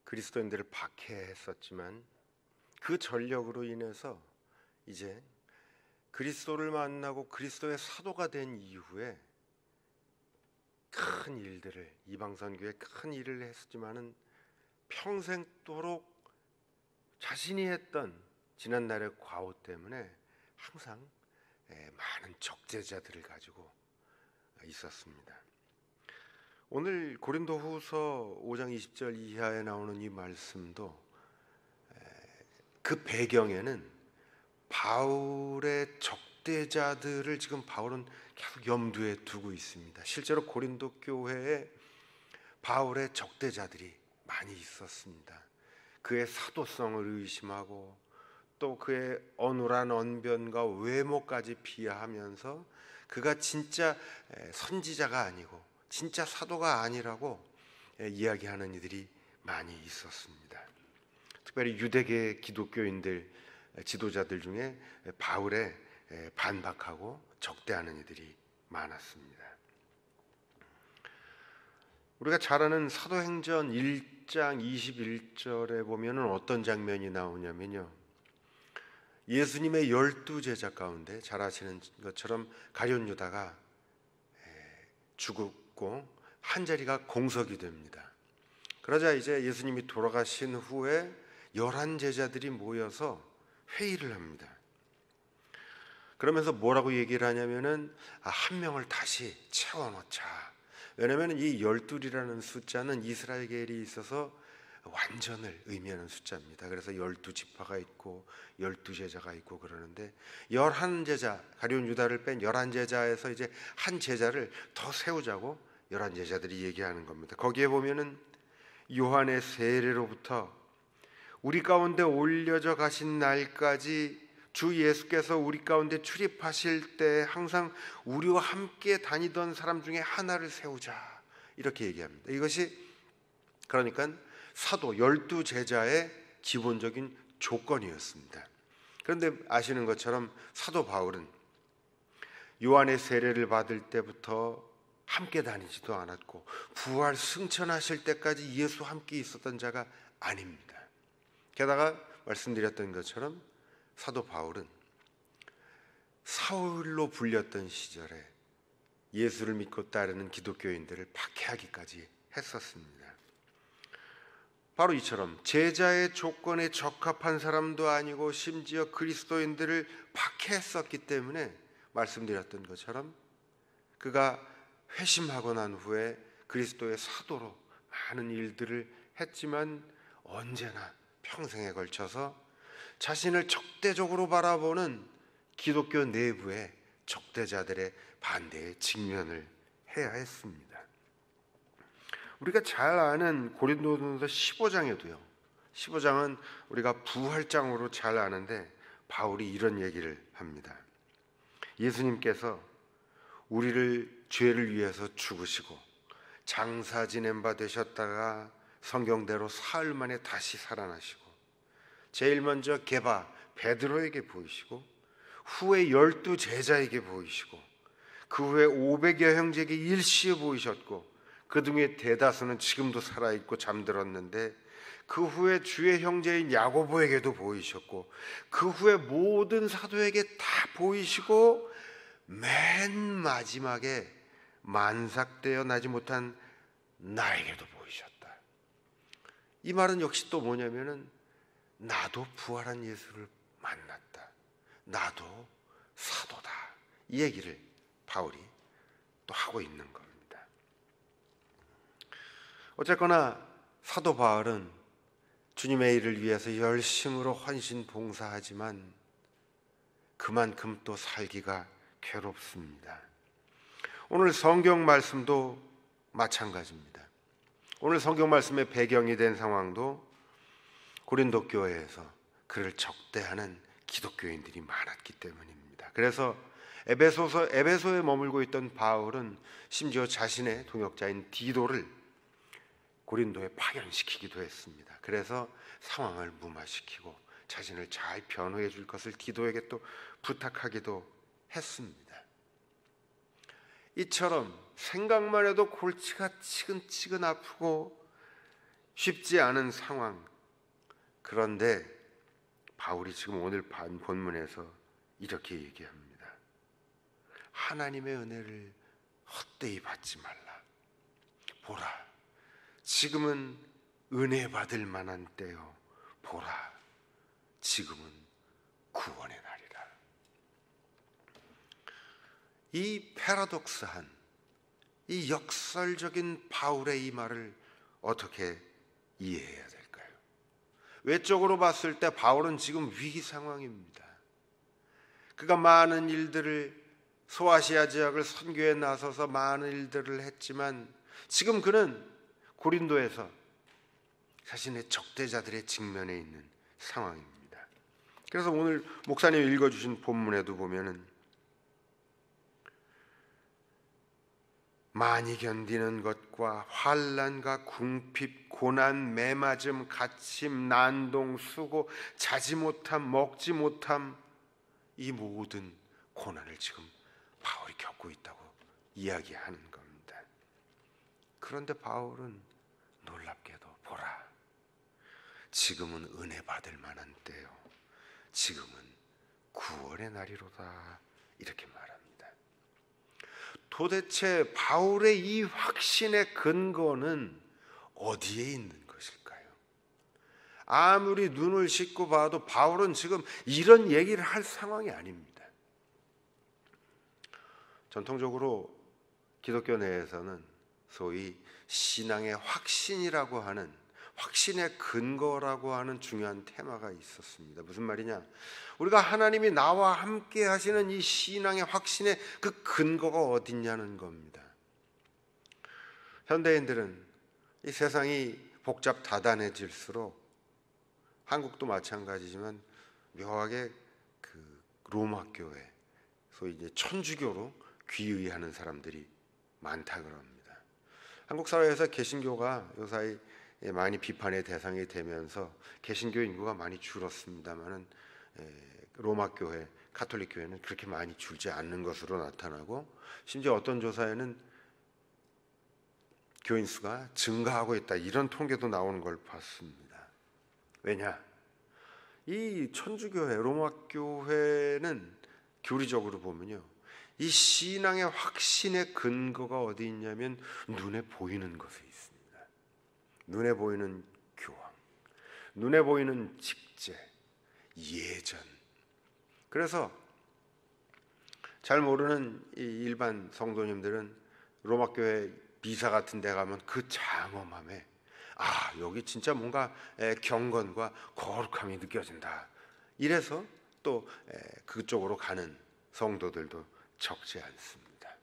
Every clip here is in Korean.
그리스도인들을 박해했었지만 그 전력으로 인해서 이제 그리스도를 만나고 그리스도의 사도가 된 이후에 큰 일들을, 이방 선교에 큰 일을 했지만은 평생도록 자신이 했던 지난날의 과오 때문에 항상 많은 적재자들을 가지고 있었습니다. 오늘 고린도후서 5장 20절 이하에 나오는 이 말씀도 그 배경에는 바울의 적대자들을 지금 바울은 계속 염두에 두고 있습니다. 실제로 고린도 교회에 바울의 적대자들이 많이 있었습니다. 그의 사도성을 의심하고 또 그의 어눌한 언변과 외모까지 비하하면서 그가 진짜 선지자가 아니고 진짜 사도가 아니라고 이야기하는 이들이 많이 있었습니다. 특별히 유대계 기독교인들 지도자들 중에 바울에 반박하고 적대하는 이들이 많았습니다. 우리가 잘 아는 사도행전 1장 21절에 보면 어떤 장면이 나오냐면요, 예수님의 12제자 가운데 잘 아시는 것처럼 가룟 유다가 죽었고 한 자리가 공석이 됩니다. 그러자 이제 예수님이 돌아가신 후에 11제자들이 모여서 회의를 합니다. 그러면서 뭐라고 얘기를 하냐면은 한 명을 다시 채워넣자. 왜냐하면 이 12이라는 숫자는 이스라엘계에 있어서 완전을 의미하는 숫자입니다. 그래서 12지파가 있고 12제자가 있고 그러는데 11제자, 가룟 유다를 뺀 11제자에서 이제 한 제자를 더 세우자고 11제자들이 얘기하는 겁니다. 거기에 보면은 요한의 세례로부터 우리 가운데 올려져 가신 날까지 주 예수께서 우리 가운데 출입하실 때 항상 우리와 함께 다니던 사람 중에 하나를 세우자, 이렇게 얘기합니다. 이것이 그러니까 사도 12제자의 기본적인 조건이었습니다. 그런데 아시는 것처럼 사도 바울은 요한의 세례를 받을 때부터 함께 다니지도 않았고 부활 승천하실 때까지 예수와 함께 있었던 자가 아닙니다. 게다가 말씀드렸던 것처럼 사도 바울은 사울로 불렸던 시절에 예수를 믿고 따르는 기독교인들을 박해하기까지 했었습니다. 바로 이처럼 제자의 조건에 적합한 사람도 아니고 심지어 그리스도인들을 박해했었기 때문에 말씀드렸던 것처럼 그가 회심하고 난 후에 그리스도의 사도로 많은 일들을 했지만 언제나 평생에 걸쳐서 자신을 적대적으로 바라보는 기독교 내부의 적대자들의 반대에 직면을 해야 했습니다. 우리가 잘 아는 고린도전서 15장에도요, 15장은 우리가 부활장으로 잘 아는데 바울이 이런 얘기를 합니다. 예수님께서 우리를 죄를 위해서 죽으시고 장사 지낸 바 되셨다가 성경대로 사흘 만에 다시 살아나시고 제일 먼저 게바 베드로에게 보이시고 후에 12제자에게 보이시고 그 후에 500여 형제에게 일시에 보이셨고 그 중에 대다수는 지금도 살아있고 잠들었는데 그 후에 주의 형제인 야고보에게도 보이셨고 그 후에 모든 사도에게 다 보이시고 맨 마지막에 만삭되어 나지 못한 나에게도 보이셨다. 이 말은 역시 또 뭐냐면은 나도 부활한 예수를 만났다, 나도 사도다, 이 얘기를 바울이 또 하고 있는 겁니다. 어쨌거나 사도 바울은 주님의 일을 위해서 열심으로 헌신 봉사하지만 그만큼 또 살기가 괴롭습니다. 오늘 성경 말씀도 마찬가지입니다. 오늘 성경 말씀의 배경이 된 상황도 고린도 교회에서 그를 적대하는 기독교인들이 많았기 때문입니다. 그래서 에베소에 머물고 있던 바울은 심지어 자신의 동역자인 디도를 고린도에 파견시키기도 했습니다. 그래서 상황을 무마시키고 자신을 잘 변호해 줄 것을 디도에게 또 부탁하기도 했습니다. 이처럼 생각만 해도 골치가 치근치근 아프고 쉽지 않은 상황. 그런데 바울이 지금 오늘 본문에서 이렇게 얘기합니다. 하나님의 은혜를 헛되이 받지 말라. 보라, 지금은 은혜 받을 만한 때요. 보라, 지금은 구원의 날이라. 이 패러독스한, 이 역설적인 바울의 이 말을 어떻게 이해해야 될까요? 외적으로 봤을 때 바울은 지금 위기 상황입니다. 그가 많은 일들을, 소아시아 지역을 선교에 나서서 많은 일들을 했지만 지금 그는 고린도에서 자신의 적대자들의 직면에 있는 상황입니다. 그래서 오늘 목사님 읽어주신 본문에도 보면은 많이 견디는 것과 환난과 궁핍, 고난, 매맞음, 갇힘, 난동, 수고, 자지 못함, 먹지 못함, 이 모든 고난을 지금 바울이 겪고 있다고 이야기하는 겁니다. 그런데 바울은 놀랍게도 보라, 지금은 은혜 받을 만한 때요, 지금은 구원의 날이로다, 이렇게 말합니다. 도대체 바울의 이 확신의 근거는 어디에 있는 것일까요? 아무리 눈을 씻고 봐도 바울은 지금 이런 얘기를 할 상황이 아닙니다. 전통적으로 기독교 내에서는 소위 신앙의 확신이라고 하는, 확신의 근거라고 하는 중요한 테마가 있었습니다. 무슨 말이냐? 우리가 하나님이 나와 함께 하시는 이 신앙의 확신의 그 근거가 어딨냐는 겁니다. 현대인들은 이 세상이 복잡 다단해질수록, 한국도 마찬가지지만 묘하게 그 로마 교회, 소위 이제 천주교로 귀의하는 사람들이 많다 그럽니다. 한국 사회에서 개신교가 요사이 많이 비판의 대상이 되면서 개신교 인구가 많이 줄었습니다만은 로마 교회, 가톨릭 교회는 그렇게 많이 줄지 않는 것으로 나타나고, 심지어 어떤 조사에는 교인 수가 증가하고 있다, 이런 통계도 나오는 걸 봤습니다. 왜냐? 이 천주교회, 로마 교회는 교리적으로 보면요, 이 신앙의 확신의 근거가 어디 있냐면 눈에 보이는 것에 있습니다. 눈에 보이는 교황, 눈에 보이는 직제, 예전. 그래서 잘 모르는 이 일반 성도님들은 로마 교회 미사 같은 데 가면 그 장엄함에, 아, 여기 진짜 뭔가 경건과 거룩함이 느껴진다, 이래서 또 그쪽으로 가는 성도들도 적지 않습니다.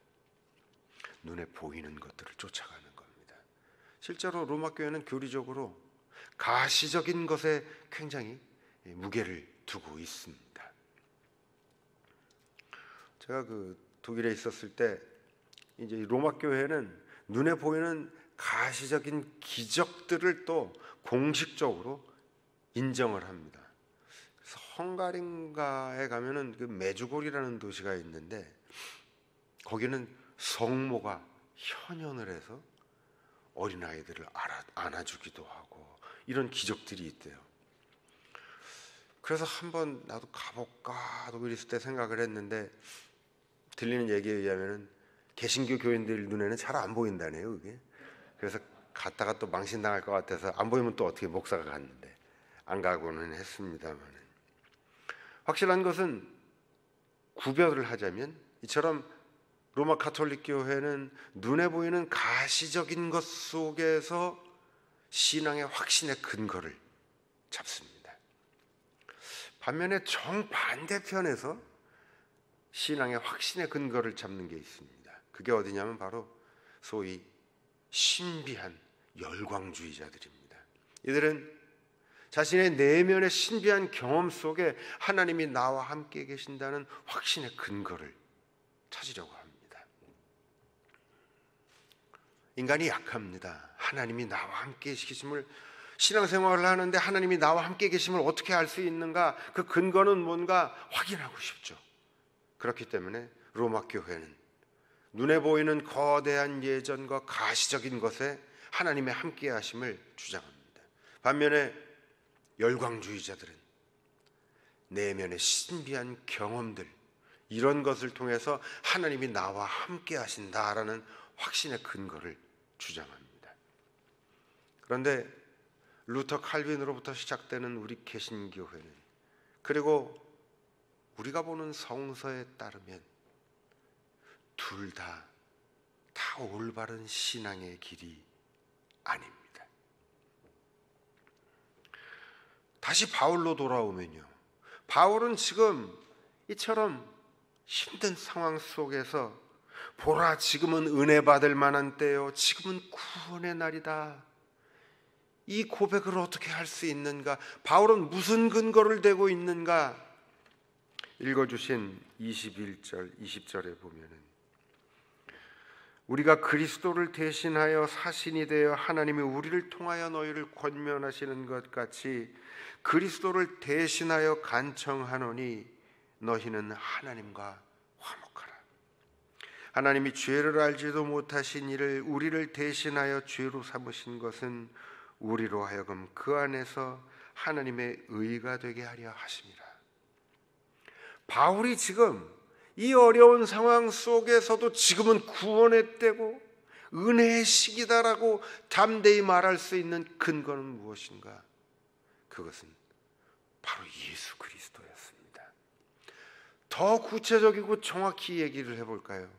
눈에 보이는 것들을 쫓아가는 겁니다. 실제로 로마 교회는 교리적으로 가시적인 것에 굉장히 무게를 두고 있습니다. 제가 그 독일에 있었을 때 이제 로마 교회는 눈에 보이는 가시적인 기적들을 또 공식적으로 인정을 합니다. 그래서 헝가리인가에 가면은 그 메주골이라는 도시가 있는데, 거기는 성모가 현현을 해서 어린아이들을 안아주기도 하고 이런 기적들이 있대요. 그래서 한번 나도 가볼까 독일에 있을 때 생각을 했는데, 들리는 얘기에 의하면 개신교 교인들 눈에는 잘 안 보인다네요, 그게. 그래서 갔다가 또 망신당할 것 같아서 안 보이면 또 어떻게 목사가 갔는데 안 가고는 했습니다만, 확실한 것은 구별을 하자면 이처럼 로마 가톨릭 교회는 눈에 보이는 가시적인 것 속에서 신앙의 확신의 근거를 잡습니다. 반면에 정반대편에서 신앙의 확신의 근거를 잡는 게 있습니다. 그게 어디냐면 바로 소위 신비한 열광주의자들입니다. 이들은 자신의 내면의 신비한 경험 속에 하나님이 나와 함께 계신다는 확신의 근거를 찾으려고 합니다. 인간이 약합니다. 하나님이 나와 함께 계심을, 신앙생활을 하는데 하나님이 나와 함께 계심을 어떻게 알 수 있는가, 그 근거는 뭔가 확인하고 싶죠. 그렇기 때문에 로마 교회는 눈에 보이는 거대한 예전과 가시적인 것에 하나님의 함께 하심을 주장합니다. 반면에 열광주의자들은 내면의 신비한 경험들, 이런 것을 통해서 하나님이 나와 함께 하신다라는 확신의 근거를 주장합니다. 그런데 루터 칼빈으로부터 시작되는 우리 개신교회는, 그리고 우리가 보는 성서에 따르면 둘 다 올바른 신앙의 길이 아닙니다. 다시 바울로 돌아오면요, 바울은 지금 이처럼 힘든 상황 속에서 보라, 지금은 은혜 받을 만한 때요, 지금은 구원의 날이다, 이 고백을 어떻게 할 수 있는가? 바울은 무슨 근거를 대고 있는가? 읽어주신 21절, 20절에 보면은 우리가 그리스도를 대신하여 사신이 되어 하나님이 우리를 통하여 너희를 권면하시는 것 같이 그리스도를 대신하여 간청하노니 너희는 하나님과 화목하라. 하나님이 죄를 알지도 못하신 이를 우리를 대신하여 죄로 삼으신 것은 우리로 하여금 그 안에서 하나님의 의가 되게 하려 하심이라. 바울이 지금 이 어려운 상황 속에서도 지금은 구원의 때고 은혜의 시기다라고 담대히 말할 수 있는 근거는 무엇인가? 그것은 바로 예수 그리스도였습니다. 더 구체적이고 정확히 얘기를 해볼까요?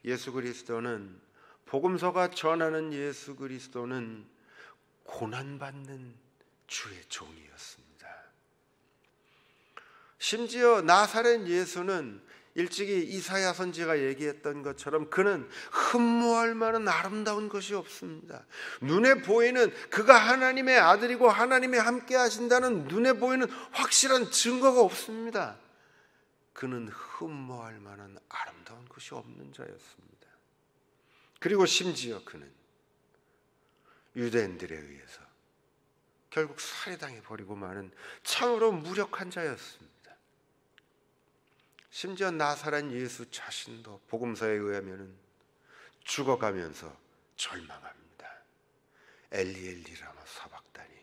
예수 그리스도는, 복음서가 전하는 예수 그리스도는 고난받는 주의 종이었습니다. 심지어 나사렛 예수는 일찍이 이사야 선지자가 얘기했던 것처럼 그는 흠모할 만한 아름다운 것이 없습니다. 눈에 보이는, 그가 하나님의 아들이고 하나님이 함께 하신다는 눈에 보이는 확실한 증거가 없습니다. 그는 흠모할 만한 아름다운 것이 없는 자였습니다. 그리고 심지어 그는 유대인들에 의해서 결국 살해당해 버리고 마는 참으로 무력한 자였습니다. 심지어 나사렛 예수 자신도 복음서에 의하면 죽어가면서 절망합니다. 엘리 엘리 라마 사박다니,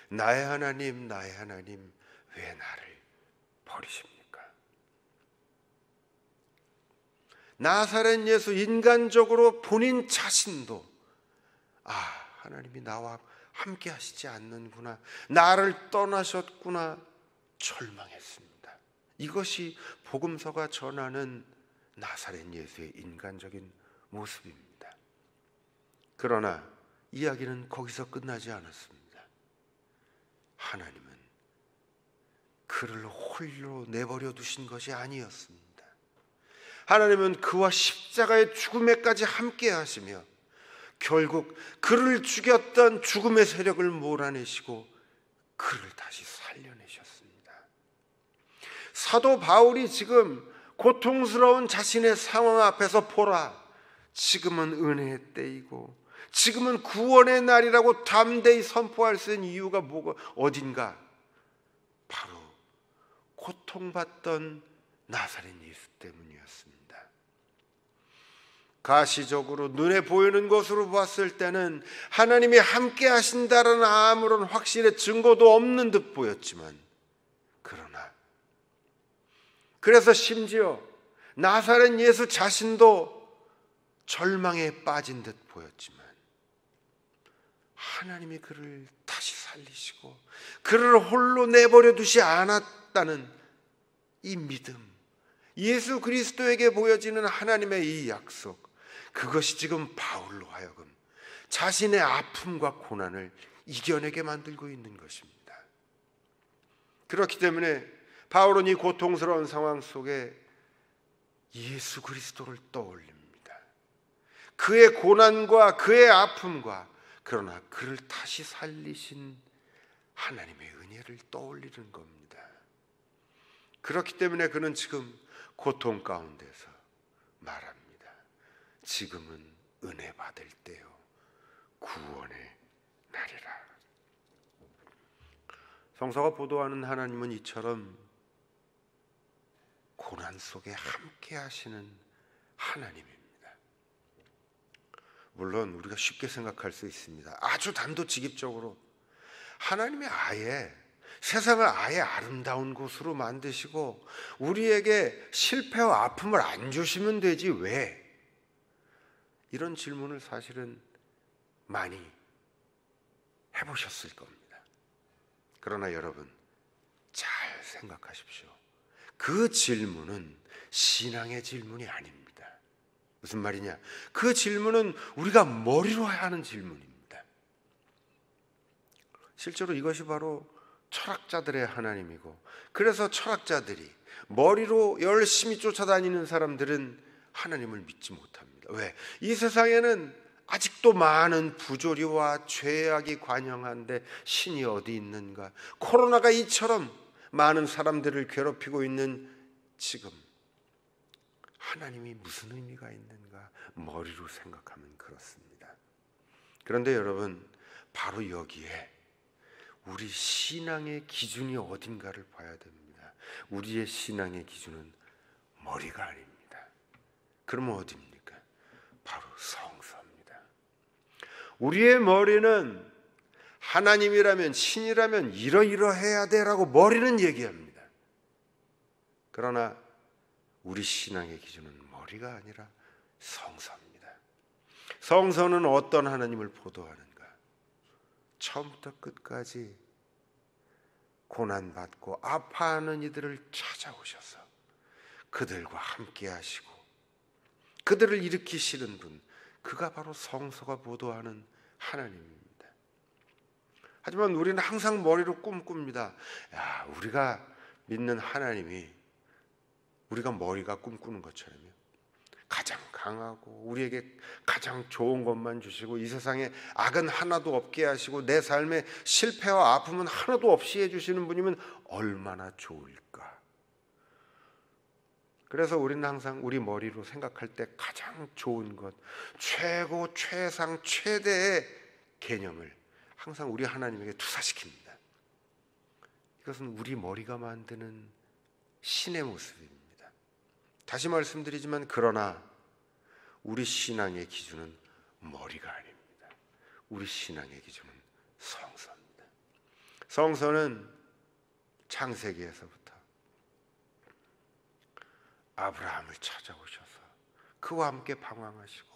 나의 하나님 나의 하나님 왜 나를 버리십니까? 나사렛 예수, 인간적으로 본인 자신도 하나님이 나와 함께 하시지 않는구나, 나를 떠나셨구나 절망했습니다. 이것이 복음서가 전하는 나사렛 예수의 인간적인 모습입니다. 그러나 이야기는 거기서 끝나지 않았습니다. 하나님은 그를 홀로 내버려 두신 것이 아니었습니다. 하나님은 그와 십자가의 죽음에까지 함께 하시며 결국 그를 죽였던 죽음의 세력을 몰아내시고 그를 다시 살려내셨습니다. 사도 바울이 지금 고통스러운 자신의 상황 앞에서 보라, 지금은 은혜의 때이고 지금은 구원의 날이라고 담대히 선포할 수 있는 이유가 어딘가? 바로 고통받던 나사렛 예수 때문이었습니다. 가시적으로 눈에 보이는 것으로 봤을 때는 하나님이 함께 하신다는 아무런 확실의 증거도 없는 듯 보였지만, 그래서 심지어 나사렛 예수 자신도 절망에 빠진 듯 보였지만 하나님이 그를 다시 살리시고 그를 홀로 내버려 두지 않았다는 이 믿음, 예수 그리스도에게 보여지는 하나님의 이 약속, 그것이 지금 바울로 하여금 자신의 아픔과 고난을 이겨내게 만들고 있는 것입니다. 그렇기 때문에 바울은 이 고통스러운 상황 속에 예수 그리스도를 떠올립니다. 그의 고난과 그의 아픔과, 그러나 그를 다시 살리신 하나님의 은혜를 떠올리는 겁니다. 그렇기 때문에 그는 지금 고통 가운데서 말합니다. 지금은 은혜 받을 때요, 구원의 날이라. 성서가 보도하는 하나님은 이처럼 고난 속에 함께 하시는 하나님입니다. 물론 우리가 쉽게 생각할 수 있습니다. 아주 단도직입적으로 하나님이 아예 세상을 아예 아름다운 곳으로 만드시고 우리에게 실패와 아픔을 안 주시면 되지 왜? 이런 질문을 사실은 많이 해보셨을 겁니다. 그러나 여러분 잘 생각하십시오. 그 질문은 신앙의 질문이 아닙니다. 무슨 말이냐? 그 질문은 우리가 머리로 해야 하는 질문입니다. 실제로 이것이 바로 철학자들의 하나님이고, 그래서 철학자들이 머리로 열심히 쫓아다니는 사람들은 하나님을 믿지 못합니다. 왜? 이 세상에는 아직도 많은 부조리와 죄악이 관영한데 신이 어디 있는가? 코로나가 이처럼 많은 사람들을 괴롭히고 있는 지금 하나님이 무슨 의미가 있는가? 머리로 생각하면 그렇습니다. 그런데 여러분, 바로 여기에 우리 신앙의 기준이 어딘가를 봐야 됩니다. 우리의 신앙의 기준은 머리가 아닙니다. 그러면 어디입니까? 바로 성서입니다. 우리의 머리는 하나님이라면, 신이라면 이러이러해야 돼라고 머리는 얘기합니다. 그러나 우리 신앙의 기준은 머리가 아니라 성서입니다. 성서는 어떤 하나님을 보도하는가? 처음부터 끝까지 고난받고 아파하는 이들을 찾아오셔서 그들과 함께 하시고 그들을 일으키시는 분, 그가 바로 성서가 보도하는 하나님입니다. 하지만 우리는 항상 머리로 꿈꿉니다. 야, 우리가 믿는 하나님이 우리가 머리가 꿈꾸는 것처럼요, 가장 강하고 우리에게 가장 좋은 것만 주시고 이 세상에 악은 하나도 없게 하시고 내 삶에 실패와 아픔은 하나도 없이 해주시는 분이면 얼마나 좋을까. 그래서 우리는 항상 우리 머리로 생각할 때 가장 좋은 것, 최고 최상 최대의 개념을 항상 우리 하나님에게 투사시킵니다. 이것은 우리 머리가 만드는 신의 모습입니다. 다시 말씀드리지만, 그러나 우리 신앙의 기준은 머리가 아닙니다. 우리 신앙의 기준은 성서입니다. 성서는 창세기에서부터 아브라함을 찾아오셔서 그와 함께 방황하시고,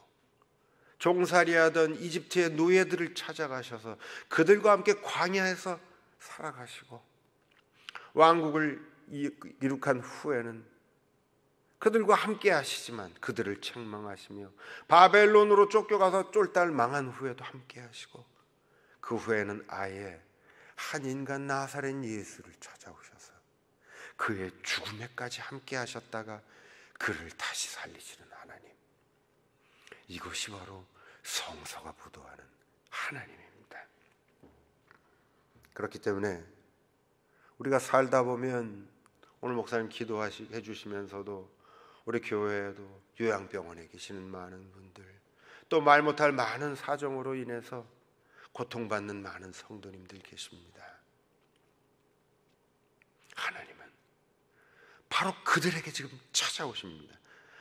종살이하던 이집트의 노예들을 찾아가셔서 그들과 함께 광야에서 살아가시고, 왕국을 이룩한 후에는 그들과 함께 하시지만 그들을 책망하시며, 바벨론으로 쫓겨가서 쫄달 망한 후에도 함께 하시고, 그 후에는 아예 한 인간 나사렛 예수를 찾아오셔서 그의 죽음에까지 함께 하셨다가 그를 다시 살리시는 하나님, 이것이 바로 성서가 보도하는 하나님입니다. 그렇기 때문에 우리가 살다 보면, 오늘 목사님 기도해 주시면서도 우리 교회에도 요양병원에 계시는 많은 분들, 또 말 못할 많은 사정으로 인해서 고통받는 많은 성도님들 계십니다. 하나님은 바로 그들에게 지금 찾아오십니다.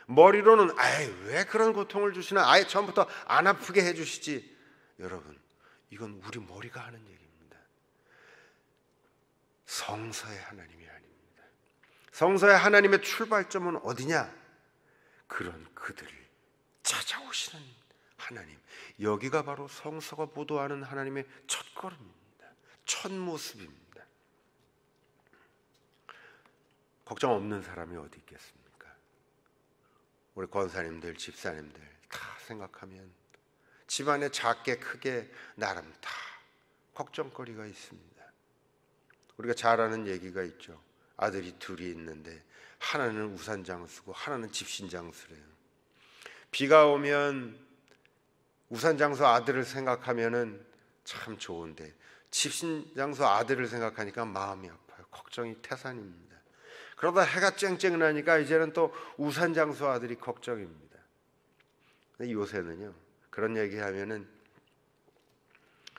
머리로는 아예 왜 그런 고통을 주시나, 아예 처음부터 안 아프게 해주시지. 여러분, 이건 우리 머리가 하는 얘기입니다. 성서의 하나님이 아닙니다. 성서의 하나님의 출발점은 어디냐? 그런 그들을 찾아오시는 하나님, 여기가 바로 성서가 보도하는 하나님의 첫걸음입니다. 첫 모습입니다. 걱정 없는 사람이 어디 있겠습니까? 우리 권사님들, 집사님들 다 생각하면 집안에 작게 크게 나름 다 걱정거리가 있습니다. 우리가 잘 아는 얘기가 있죠. 아들이 둘이 있는데 하나는 우산장수고 하나는 집신장수래요. 비가 오면 우산장수 아들을 생각하면은 참 좋은데 집신장수 아들을 생각하니까 마음이 아파요. 걱정이 태산입니다. 그러다 해가 쨍쨍 나니까 이제는 또 우산장수 아들이 걱정입니다. 근데 요새는요, 그런 얘기하면은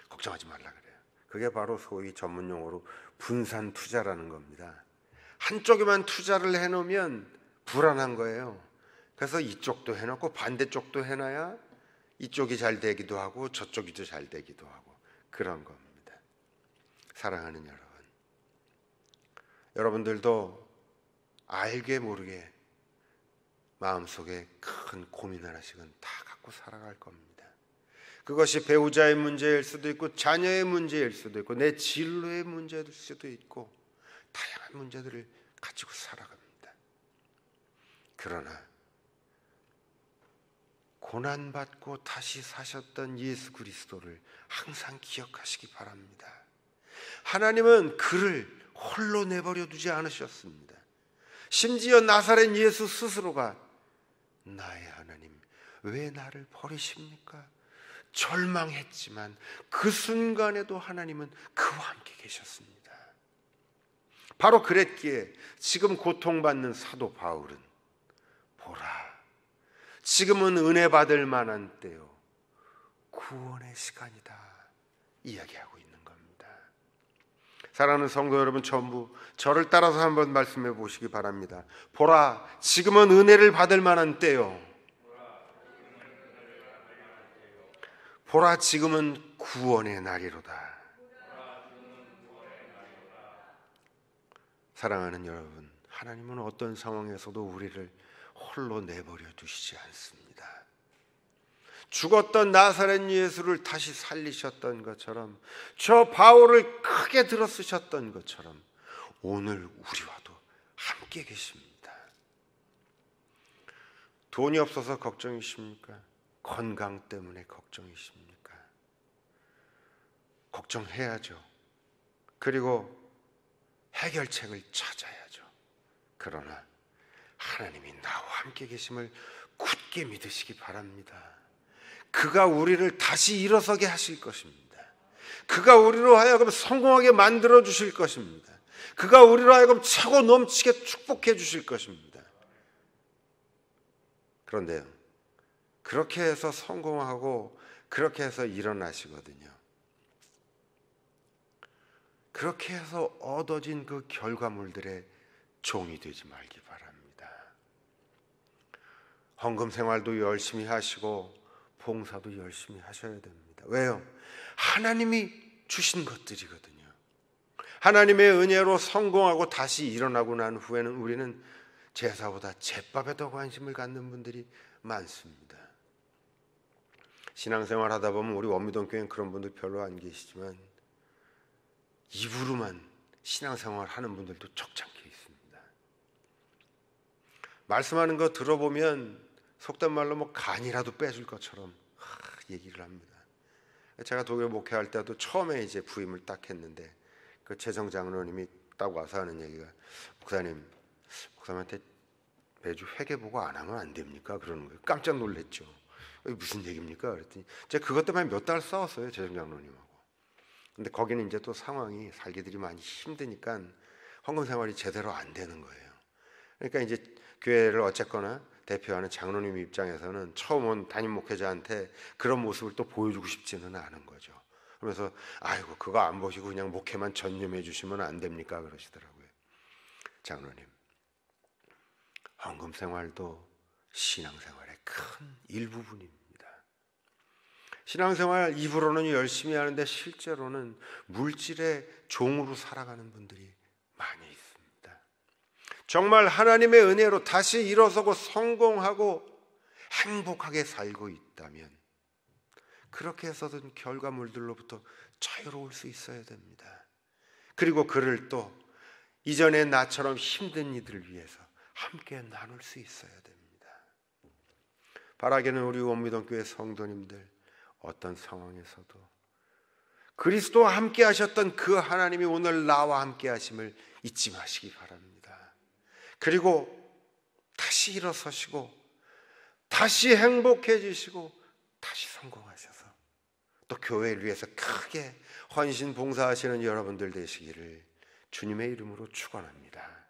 걱정하지 말라 그래요. 그게 바로 소위 전문 용어로 분산 투자라는 겁니다. 한쪽에만 투자를 해놓으면 불안한 거예요. 그래서 이쪽도 해놓고 반대쪽도 해놔야 이쪽이 잘 되기도 하고 저쪽이 더 잘 되기도 하고 그런 겁니다. 사랑하는 여러분, 여러분들도 알게 모르게 마음속에 큰 고민을 하시건 다 갖고 살아갈 겁니다. 그것이 배우자의 문제일 수도 있고 자녀의 문제일 수도 있고 내 진로의 문제일 수도 있고 다양한 문제들을 가지고 살아갑니다. 그러나 고난받고 다시 사셨던 예수 그리스도를 항상 기억하시기 바랍니다. 하나님은 그를 홀로 내버려 두지 않으셨습니다. 심지어 나사렛 예수 스스로가 나의 하나님 왜 나를 버리십니까? 절망했지만 그 순간에도 하나님은 그와 함께 계셨습니다. 바로 그랬기에 지금 고통받는 사도 바울은 보라, 지금은 은혜 받을 만한 때요, 구원의 시간이다 이야기하고 있는 겁니다. 사랑하는 성도 여러분, 전부 저를 따라서 한번 말씀해 보시기 바랍니다. 보라, 지금은 은혜를 받을 만한 때요, 보라, 지금은 구원의 날이로다. 사랑하는 여러분, 하나님은 어떤 상황에서도 우리를 홀로 내버려 두시지 않습니다. 죽었던 나사렛 예수를 다시 살리셨던 것처럼, 저 바울을 크게 들어쓰셨던 것처럼 오늘 우리와도 함께 계십니다. 돈이 없어서 걱정이십니까? 건강 때문에 걱정이십니까? 걱정해야죠. 그리고 해결책을 찾아야죠. 그러나 하나님이 나와 함께 계심을 굳게 믿으시기 바랍니다. 그가 우리를 다시 일어서게 하실 것입니다. 그가 우리로 하여금 성공하게 만들어 주실 것입니다. 그가 우리로 하여금 차고 넘치게 축복해 주실 것입니다. 그런데요, 그렇게 해서 성공하고 그렇게 해서 일어나시거든요. 그렇게 해서 얻어진 그 결과물들의 종이 되지 말기 바랍니다. 헌금 생활도 열심히 하시고 봉사도 열심히 하셔야 됩니다. 왜요? 하나님이 주신 것들이거든요. 하나님의 은혜로 성공하고 다시 일어나고 난 후에는 우리는 제사보다 제밥에 더 관심을 갖는 분들이 많습니다. 신앙생활 하다 보면 우리 원미동교회는 그런 분들 별로 안 계시지만 입으로만 신앙생활 하는 분들도 적잖게 있습니다. 말씀하는 거 들어보면 속된 말로 뭐 간이라도 빼줄 것처럼 얘기를 합니다. 제가 독일 목회할 때도 처음에 이제 부임을 딱 했는데 그 재정 장로님이 딱 와서 하는 얘기가, 목사님한테 매주 회계 보고 안 하면 안 됩니까? 그러는 거예요. 깜짝 놀랐죠. 무슨 얘기입니까? 그랬더니 제가 그것 때문에 몇 달 싸웠어요, 재정 장로님하고. 근데 거기는 이제 또 상황이 살기들이 많이 힘드니까 헌금 생활이 제대로 안 되는 거예요. 그러니까 이제 교회를 어쨌거나 대표하는 장로님 입장에서는 처음 온 담임 목회자한테 그런 모습을 또 보여주고 싶지는 않은 거죠. 그러면서 아이고 그거 안 보시고 그냥 목회만 전념해 주시면 안 됩니까? 그러시더라고요. 장로님, 헌금 생활도 신앙생활의 큰 일부분입니다. 신앙생활 입으로는 열심히 하는데 실제로는 물질의 종으로 살아가는 분들이 많이 있습니다. 정말 하나님의 은혜로 다시 일어서고 성공하고 행복하게 살고 있다면 그렇게 해서든 결과물들로부터 자유로울 수 있어야 됩니다. 그리고 그를 또 이전의 나처럼 힘든 이들을 위해서 함께 나눌 수 있어야 됩니다. 바라기는 우리 원미동교회 성도님들 어떤 상황에서도 그리스도와 함께 하셨던 그 하나님이 오늘 나와 함께 하심을 잊지 마시기 바랍니다. 그리고 다시 일어서시고 다시 행복해지시고 다시 성공하셔서 또 교회를 위해서 크게 헌신 봉사하시는 여러분들 되시기를 주님의 이름으로 축원합니다.